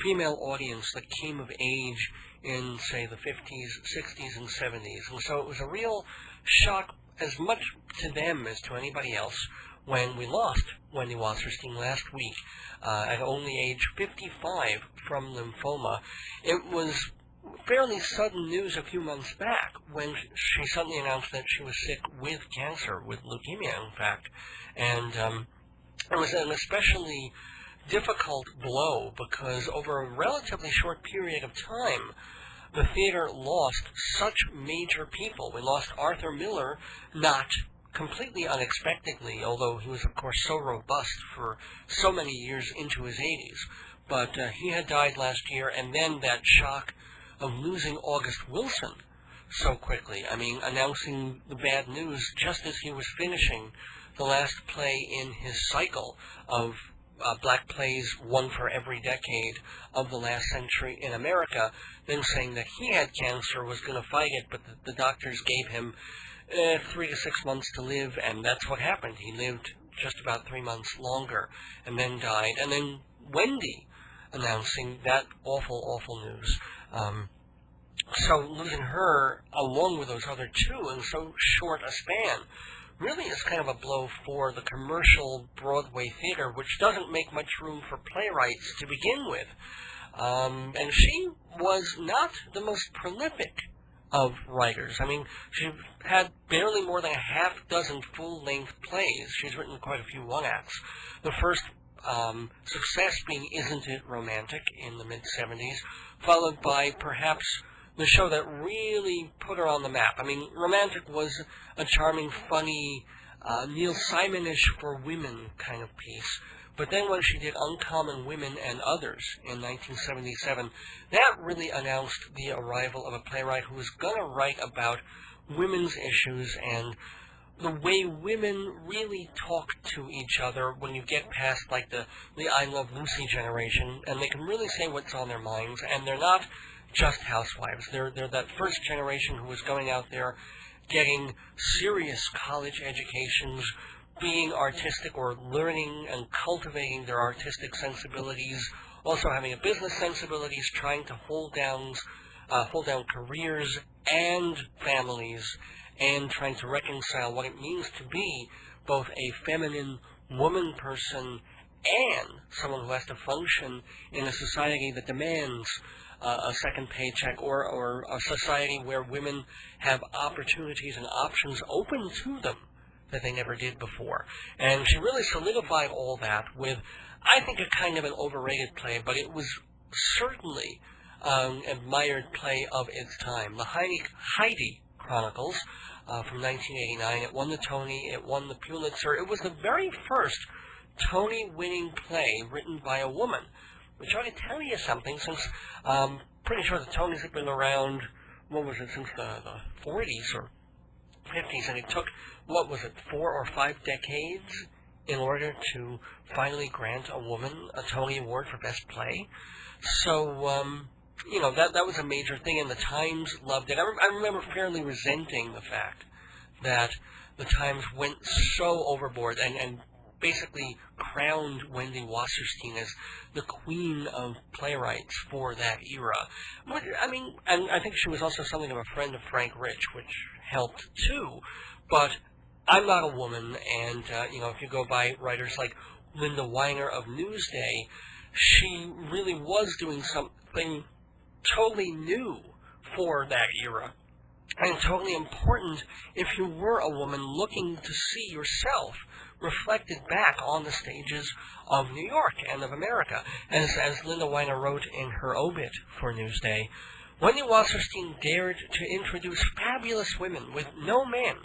female audience that came of age in, say, the 50s, 60s, and 70s. And so it was a real shock as much to them as to anybody else when we lost Wendy Wasserstein last week at only age 55 from lymphoma. It was fairly sudden news a few months back when she suddenly announced that she was sick with cancer, with leukemia, in fact. And it was an especially difficult blow because over a relatively short period of time, the theater lost such major people. We lost Arthur Miller, not completely unexpectedly, although he was, of course, so robust for so many years into his 80s. But he had died last year, and then that shock of losing August Wilson so quickly. I mean, announcing the bad news just as he was finishing the last play in his cycle of black plays, one for every decade of the last century in America, then saying that he had cancer, was going to fight it, but the doctors gave him 3 to 6 months to live, and that's what happened. He lived just about 3 months longer and then died. And then Wendy announcing that awful, awful news. So losing her, along with those other two, in so short a span, really is kind of a blow for the commercial Broadway theater, which doesn't make much room for playwrights to begin with. And she was not the most prolific of writers. I mean, she had barely more than a half dozen full-length plays. She's written quite a few one-acts. The first success being Isn't It Romantic in the mid-'70s, followed by perhaps the show that really put her on the map. I mean, Romantic was a charming, funny, Neil Simon-ish for women kind of piece. But then when she did Uncommon Women and Others in 1977, that really announced the arrival of a playwright who was going to write about women's issues and the way women really talk to each other when you get past, like, the I Love Lucy generation, and they can really say what's on their minds, and they're not just housewives. They're that first generation who was going out there getting serious college educations, being artistic or learning and cultivating their artistic sensibilities, also having a business sensibilities, trying to hold down careers and families, and trying to reconcile what it means to be both a feminine woman person and someone who has to function in a society that demands a second paycheck, or a society where women have opportunities and options open to them that they never did before. And she really solidified all that with, I think, a kind of an overrated play, but it was certainly an admired play of its time. The Heidi Chronicles from 1989. It won the Tony, it won the Pulitzer. It was the very first Tony-winning play written by a woman, which ought to tell you something, since I'm pretty sure the Tonys have been around, since the 40s or 50s, and it took, 4 or 5 decades in order to finally grant a woman a Tony Award for Best Play. So, that was a major thing, and the Times loved it. I remember fairly resenting the fact that the Times went so overboard and basically crowned Wendy Wasserstein as the queen of playwrights for that era. And I think she was also something of a friend of Frank Rich, which helped too. But I'm not a woman, and, if you go by writers like Linda Weiner of Newsday, she really was doing something totally new for that era, and totally important if you were a woman looking to see yourself reflected back on the stages of New York and of America. As Linda Weiner wrote in her obit for Newsday, Wendy Wasserstein dared to introduce fabulous women with no men,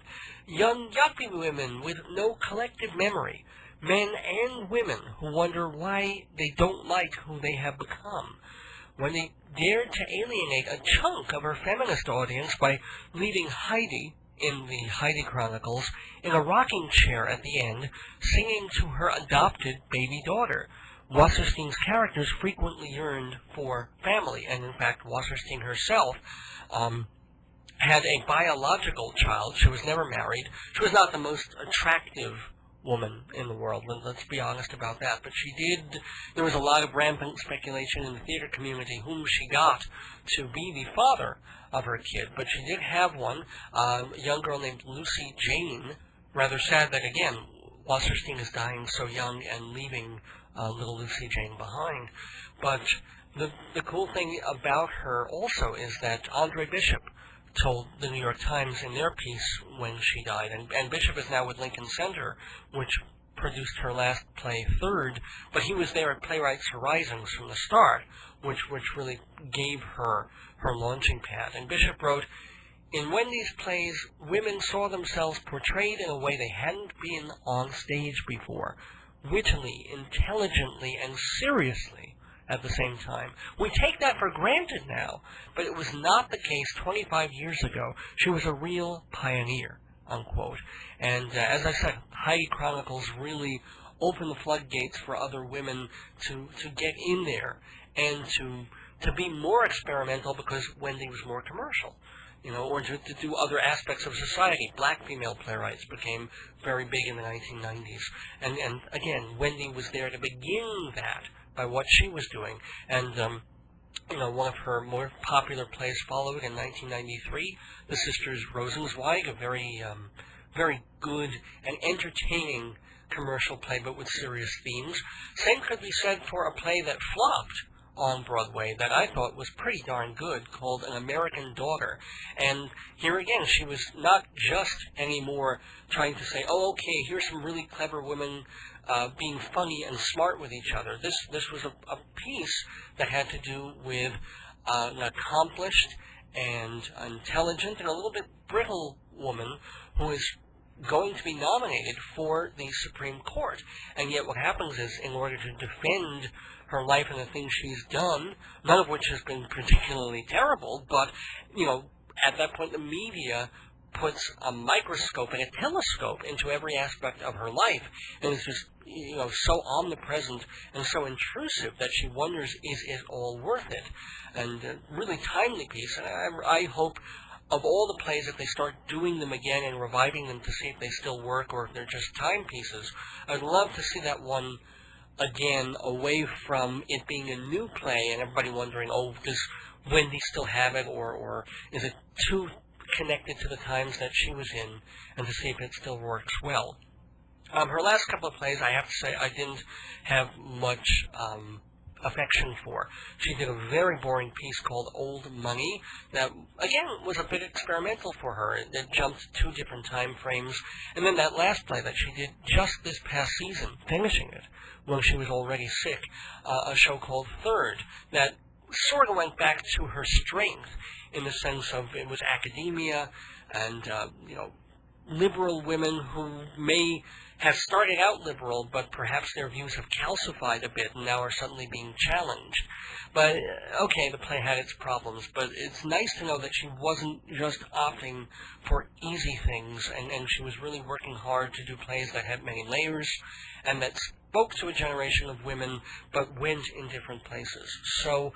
young yuppie women with no collective memory, men and women who wonder why they don't like who they have become. Wendy dared to alienate a chunk of her feminist audience by leaving Heidi, in the Heidi Chronicles, in a rocking chair at the end, singing to her adopted baby daughter. Wasserstein's characters frequently yearned for family, and in fact Wasserstein herself had a biological child. She was never married. She was not the most attractive woman in the world, let's be honest about that. But there was a lot of rampant speculation in the theater community whom she got to be the father of her kid. But she did have one, a young girl named Lucy Jane. Rather sad that, again, Wasserstein is dying so young and leaving little Lucy Jane behind. But the cool thing about her also is that Andre Bishop told the New York Times in their piece when she died, and Bishop is now with Lincoln Center, which produced her last play, Third, but he was there at Playwrights Horizons from the start, which really gave her launching pad. And Bishop wrote, "In Wendy's plays, women saw themselves portrayed in a way they hadn't been on stage before, wittily, intelligently, and seriously at the same time. We take that for granted now, but it was not the case 25 years ago. She was a real pioneer," unquote. And as I said, Heidi Chronicles really opened the floodgates for other women to get in there and to be more experimental because Wendy was more commercial, or to do other aspects of society. Black female playwrights became very big in the 1990s. And again, Wendy was there to begin that by what she was doing. And, one of her more popular plays followed in 1993, The Sisters Rosenzweig, a very good and entertaining commercial play, but with serious themes. Same could be said for a play that flopped on Broadway that I thought was pretty darn good, called An American Daughter. And here again, she was not just anymore trying to say, oh, okay, here's some really clever women being funny and smart with each other. This was a piece that had to do with an accomplished and intelligent and a little bit brittle woman who is going to be nominated for the Supreme Court. And yet what happens is, in order to defend her life and the things she's done, none of which has been particularly terrible, but, at that point the media puts a microscope and a telescope into every aspect of her life, and it's just, so omnipresent and so intrusive that she wonders, is it all worth it? And a really timely piece, and I hope of all the plays, if they start doing them again and reviving them to see if they still work or if they're just timepieces, I'd love to see that one again, away from it being a new play and everybody wondering, oh, does Wendy still have it, or is it too connected to the times that she was in, and to see if it still works well. Her last couple of plays, I have to say, I didn't have much affection for. She did a very boring piece called Old Money that, again, was a bit experimental for her. It jumped 2 different time frames. And then that last play that she did just this past season, finishing it when she was already sick, a show called Third, that sort of went back to her strength in the sense of it was academia and, liberal women who may have started out liberal, but perhaps their views have calcified a bit and now are suddenly being challenged. But, okay, the play had its problems, but it's nice to know that she wasn't just opting for easy things, and she was really working hard to do plays that had many layers and that spoke to a generation of women, but went in different places. So,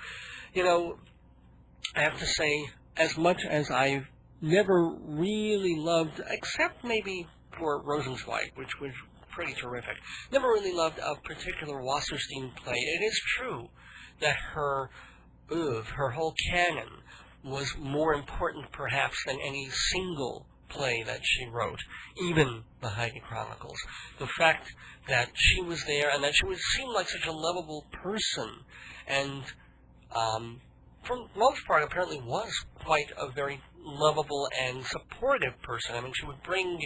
I have to say, as much as I've never really loved, except maybe for Rosenzweig, which was pretty terrific, never really loved a particular Wasserstein play. It is true that her oeuvre, her whole canon, was more important perhaps than any single play that she wrote, even the Heidi Chronicles. The fact that she was there and that she seemed like such a lovable person, and for the most part apparently was quite a very lovable and supportive person. I mean, she would bring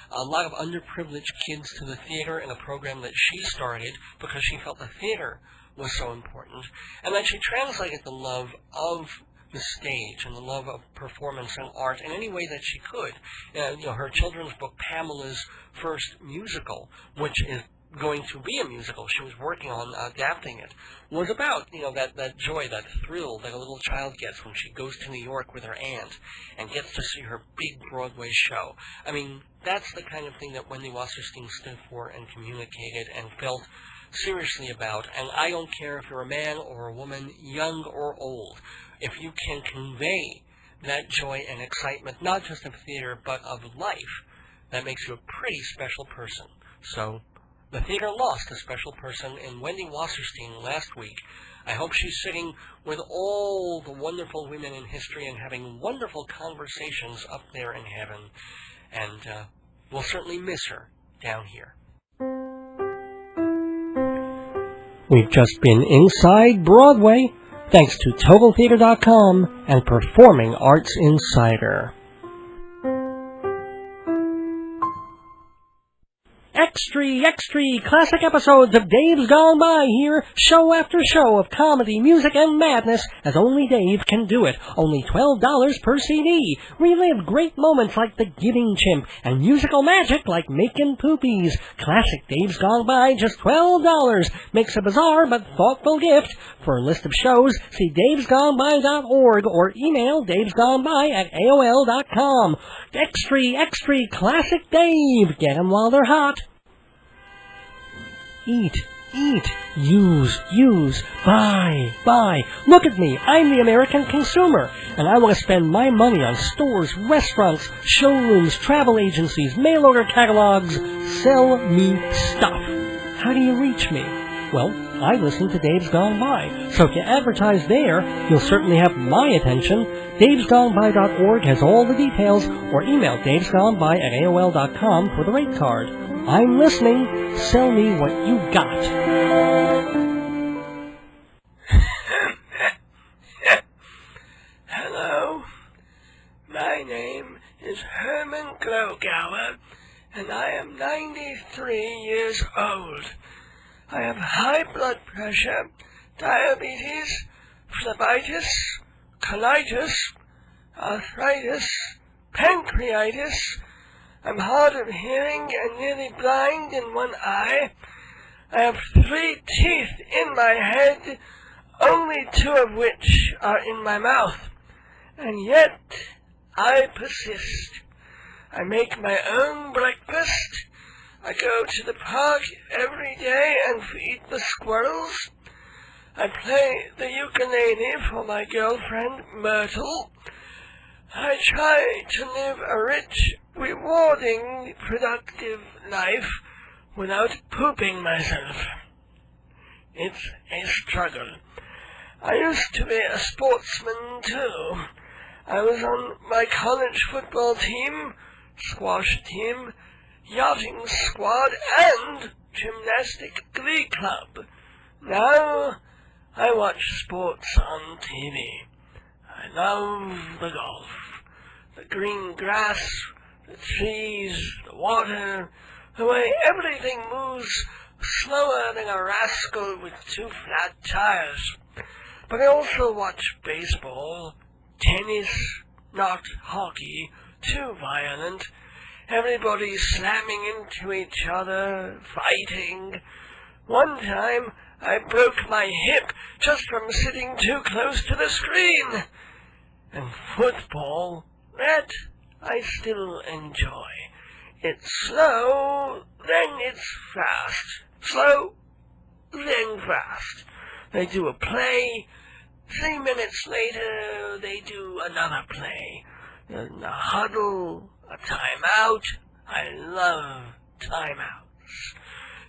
a lot of underprivileged kids to the theater in a program that she started because she felt the theater was so important, and that she translated the love of the stage and the love of performance and art in any way that she could. Her children's book, Pamela's First Musical, which is going to be a musical, she was working on adapting it, was about, that joy, that thrill that a little child gets when she goes to New York with her aunt and gets to see her big Broadway show. I mean, that's the kind of thing that Wendy Wasserstein stood for and communicated and felt seriously about. And I don't care if you're a man or a woman, young or old, if you can convey that joy and excitement, not just of theater, but of life, that makes you a pretty special person. So, the theater lost a special person in Wendy Wasserstein last week. I hope she's sitting with all the wonderful women in history and having wonderful conversations up there in heaven. And we'll certainly miss her down here. We've just been Inside Broadway, thanks to TotalTheater.com and Performing Arts Insider. Extra, classic episodes of Dave's Gone By here, show after show of comedy, music, and madness, as only Dave can do it. Only $12 per CD. Relive great moments like The Giving Chimp, and musical magic like Makin' Poopies. Classic Dave's Gone By, just $12. Makes a bizarre but thoughtful gift. For a list of shows, see davesgoneby.org or email davesgoneby@aol.com. Extra, classic Dave. Get 'em while they're hot. Eat, use, buy. Look at me, I'm the American consumer, and I want to spend my money on stores, restaurants, showrooms, travel agencies, mail order catalogs. Sell me stuff. How do you reach me? Well, I listen to Dave's Gone By, so if you advertise there, you'll certainly have my attention. davesgoneby.org has all the details, or email davesgoneby@aol.com for the rate card. I'm listening. Sell me what you got. Hello. My name is Hermann Glogauer, and I am 93 years old. I have high blood pressure, diabetes, phlebitis, colitis, arthritis, pancreatitis. I'm hard of hearing and nearly blind in one eye. I have 3 teeth in my head, only 2 of which are in my mouth. And yet, I persist. I make my own breakfast. I go to the park every day and feed the squirrels. I play the ukulele for my girlfriend, Myrtle. I try to live a rich, rewarding, productive life without pooping myself. It's a struggle. I used to be a sportsman, too. I was on my college football team, squash team, yachting squad, and gymnastic glee club. Now, I watch sports on TV. I love the golf, the green grass, the trees, the water, the way everything moves slower than a rascal with 2 flat tires. But I also watch baseball, tennis, not hockey, too violent, everybody slamming into each other, fighting. One time, I broke my hip just from sitting too close to the screen. And football, that I still enjoy. It's slow, then it's fast. Slow, then fast. They do a play. 3 minutes later, they do another play. Then a huddle, a timeout. I love timeouts.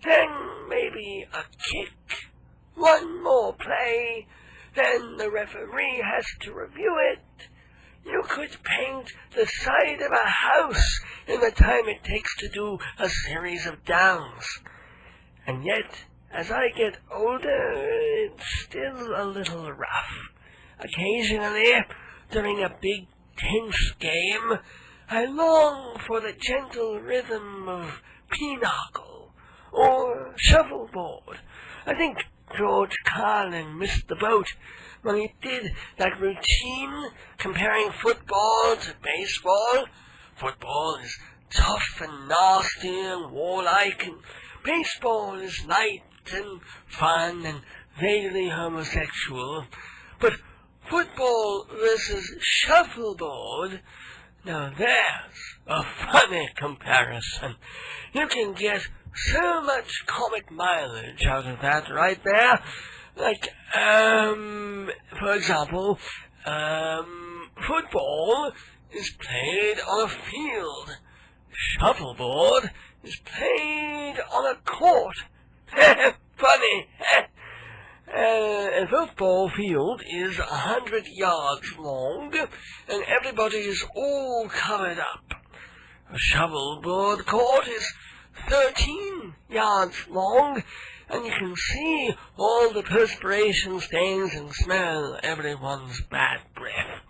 Then maybe a kick. 1 more play. Then the referee has to review it. You could paint the side of a house in the time it takes to do a series of downs. And yet, as I get older, it's still a little rough. Occasionally, during a big, tense game, I long for the gentle rhythm of pinochle or shuffleboard. I think George Carlin missed the boat when he did that routine comparing football to baseball. Football is tough and nasty and warlike, and baseball is light and fun and vaguely homosexual. But football versus shuffleboard, now there's a funny comparison. You can get so much comic mileage out of that right there. Like, for example, Football is played on a field. Shuffleboard is played on a court. Funny. A football field is 100 yards long, and everybody's all covered up. A shuffleboard court is 13 yards long, and you can see all the perspiration stains and smell everyone's bad breath.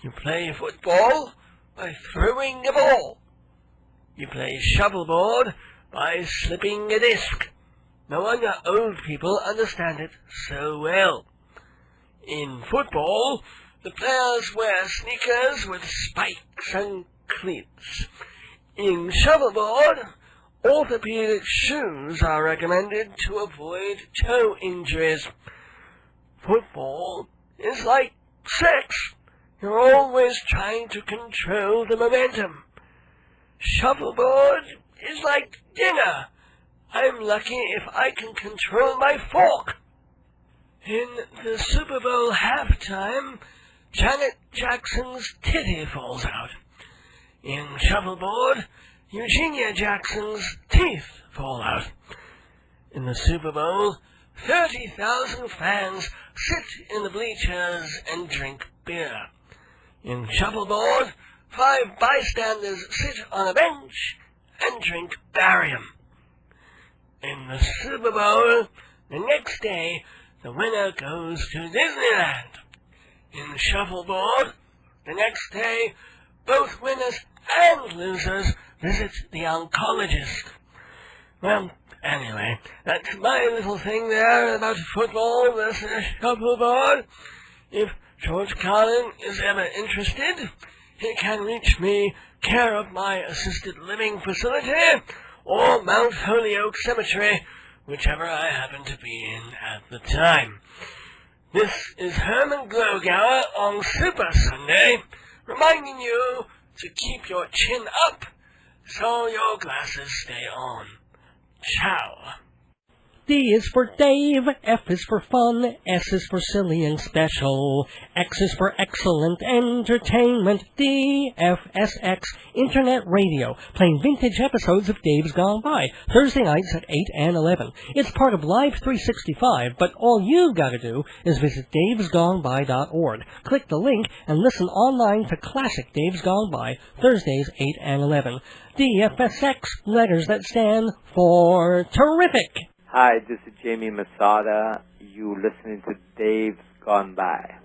You play football by throwing a ball. You play shuffleboard by slipping a disc. No wonder old people understand it so well. In football, the players wear sneakers with spikes and cleats. In shuffleboard, orthopedic shoes are recommended to avoid toe injuries. Football is like sex. You're always trying to control the momentum. Shuffleboard is like dinner. I'm lucky if I can control my fork. In the Super Bowl halftime, Janet Jackson's titty falls out. In shuffleboard, Eugenia Jackson's teeth fall out. In the Super Bowl, 30,000 fans sit in the bleachers and drink beer. In shuffleboard, 5 bystanders sit on a bench and drink barium. In the Super Bowl, the next day, the winner goes to Disneyland. In shuffleboard, the next day, both winners and losers visit the oncologist. Well, anyway, that's my little thing there about football versus shuffleboard. If George Carlin is ever interested, he can reach me care of my assisted living facility or Mount Holyoke Cemetery, whichever I happen to be in at the time. This is Hermann Glogauer on Super Sunday, reminding you to keep your chin up so your glasses stay on. Ciao. D is for Dave, F is for fun, S is for silly and special, X is for excellent entertainment, DFSX, Internet Radio, playing vintage episodes of Dave's Gone By, Thursday nights at 8 and 11. It's part of Live 365, but all you've got to do is visit davesgoneby.org. Click the link and listen online to classic Dave's Gone By, Thursdays 8 and 11. DFSX, letters that stand for terrific. Hi, this is Jamie Masada. You listening to Dave's Gone By.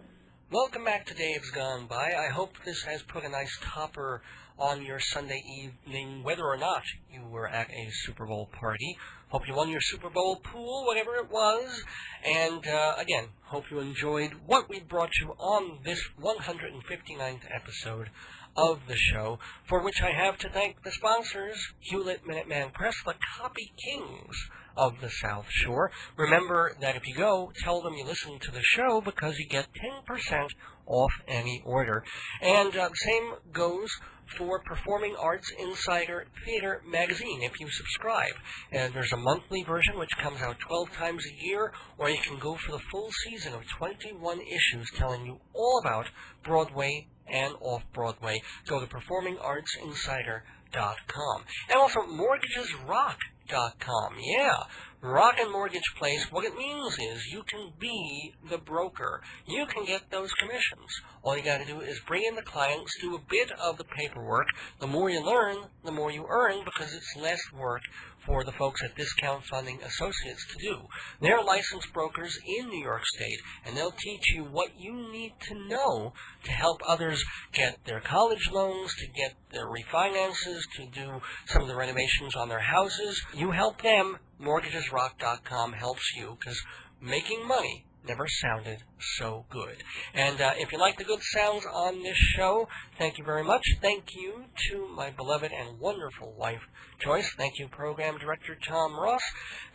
Welcome back to Dave's Gone By. I hope this has put a nice topper on your Sunday evening, whether or not you were at a Super Bowl party. Hope you won your Super Bowl pool, whatever it was. And, again, hope you enjoyed what we brought you on this 159th episode of the show, for which I have to thank the sponsors, Hewlett Minuteman Press, the Copy Kings of the South Shore. Remember that if you go, tell them you listen to the show because you get 10% off any order. And same goes for Performing Arts Insider Theater Magazine if you subscribe. And there's a monthly version which comes out 12 times a year, or you can go for the full season of 21 issues telling you all about Broadway and off-Broadway. Go to performingartsinsider.com. And also mortgagesrock.com. Yeah, Rock and Mortgage Place, what it means is you can be the broker. You can get those commissions. All you got to do is bring in the clients, do a bit of the paperwork. The more you learn, the more you earn, because it's less work for the folks at Discount Funding Associates to do. They're licensed brokers in New York State, and they'll teach you what you need to know to help others get their college loans, to get their refinances, to do some of the renovations on their houses. You help them. MortgagesRock.com helps you, because making money never sounded so good. And if you like the good sounds on this show, thank you very much. Thank you to my beloved and wonderful wife, Joyce. Thank you, Program Director Tom Ross.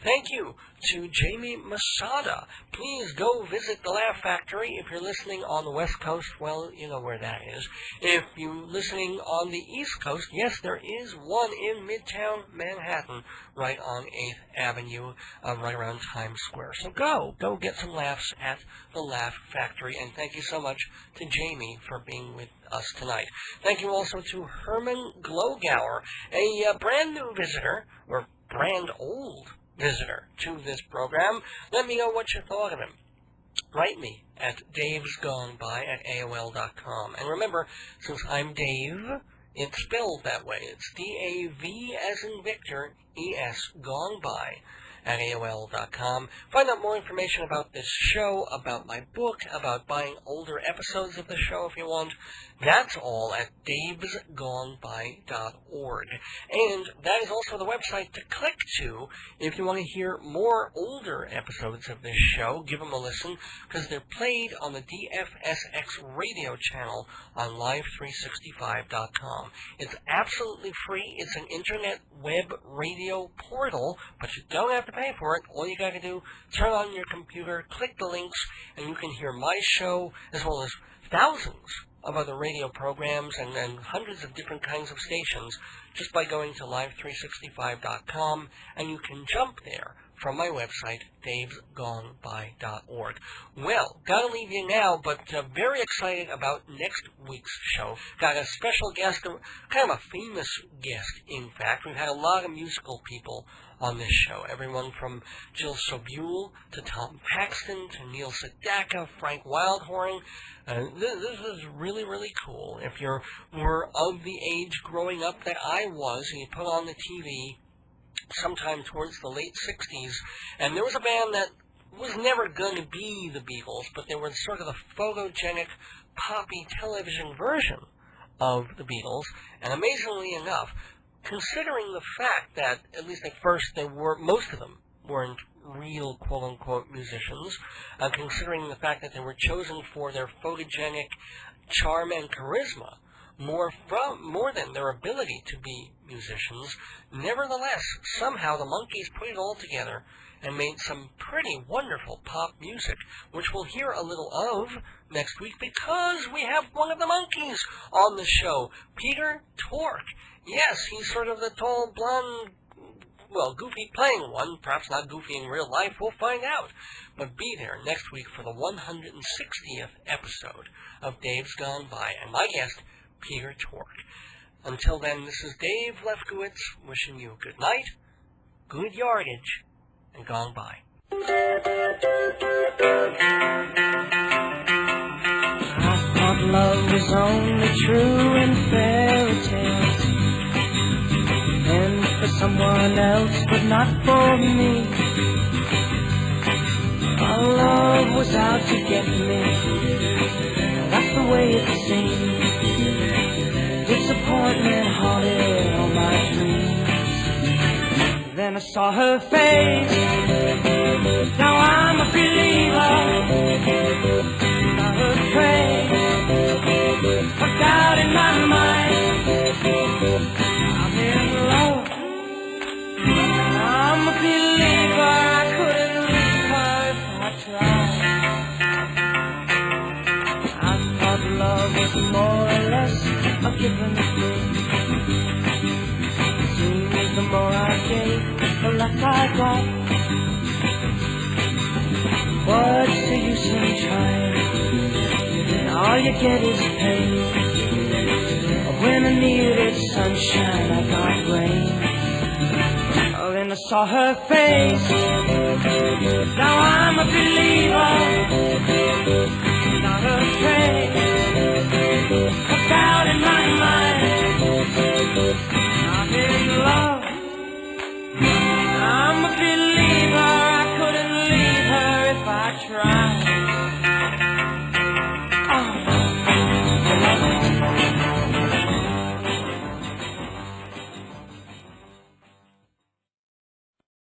Thank you to Jamie Masada. Please go visit the Laugh Factory. If you're listening on the West Coast, well, you know where that is. If you're listening on the East Coast, yes, there is one in Midtown Manhattan, right on 8th Avenue, right around Times Square. So go get some laughs at the Laugh Factory, and thank you so much to Jamie for being with us tonight. Thank you also to Hermann Glogauer, a brand new visitor, or brand old visitor to this program. Let me know what you thought of him. Write me at davesgoneby@AOL.com. And remember, since I'm Dave, it's spelled that way. It's D-A-V as in Victor, E-S, gone by at AOL.com. Find out more information about this show, about my book, about buying older episodes of the show if you want. That's all at davesgoneby.org. And that is also the website to click to if you want to hear more older episodes of this show. Give them a listen, because they're played on the DFSX radio channel on live365.com. It's absolutely free. It's an internet web radio portal, but you don't have to pay for it. All you got to do, turn on your computer, click the links, and you can hear my show as well as thousands of other radio programs and hundreds of different kinds of stations just by going to live365.com, and you can jump there from my website, davesgoneby.org. Well, gotta leave you now, but very excited about next week's show. Got a special guest, kind of a famous guest, in fact. We've had a lot of musical people on this show. Everyone from Jill Sobule to Tom Paxton to Neil Sedaka, Frank Wildhorn. This is really, really cool. If you were of the age growing up that I was, and you put on the TV sometime towards the late 60s, and there was a band that was never going to be the Beatles, but they were sort of the photogenic, poppy television version of the Beatles, and amazingly enough, considering the fact that, at least at first, most of them weren't real quote-unquote musicians, considering the fact that they were chosen for their photogenic charm and charisma, more than their ability to be musicians. Nevertheless, somehow the Monkees put it all together and made some pretty wonderful pop music, which we'll hear a little of next week because we have one of the Monkees on the show, Peter Tork. Yes, he's sort of the tall, blonde, goofy playing one, perhaps not goofy in real life, we'll find out. But be there next week for the 160th episode of Dave's Gone By, and my guest, Peter Tork. Until then, this is Dave Lefkowitz wishing you good night, good yardage, and gone by. I thought love was only true in fairy tales, and for someone else, but not for me. Our love was out to get me, that's the way it seemed. Disappointment haunted all my dreams. Then I saw her face, now I'm a believer. Not a trace, put out in my mind. I'm in love, I'm a believer. I couldn't leave her if I tried. I thought love was more or less a given thing. Seems the more I gave, the less I got. What's the use in trying? All you get is pain. When I needed sunshine, I got rain. Oh, then I saw her face. Now I'm a believer. Not a trace.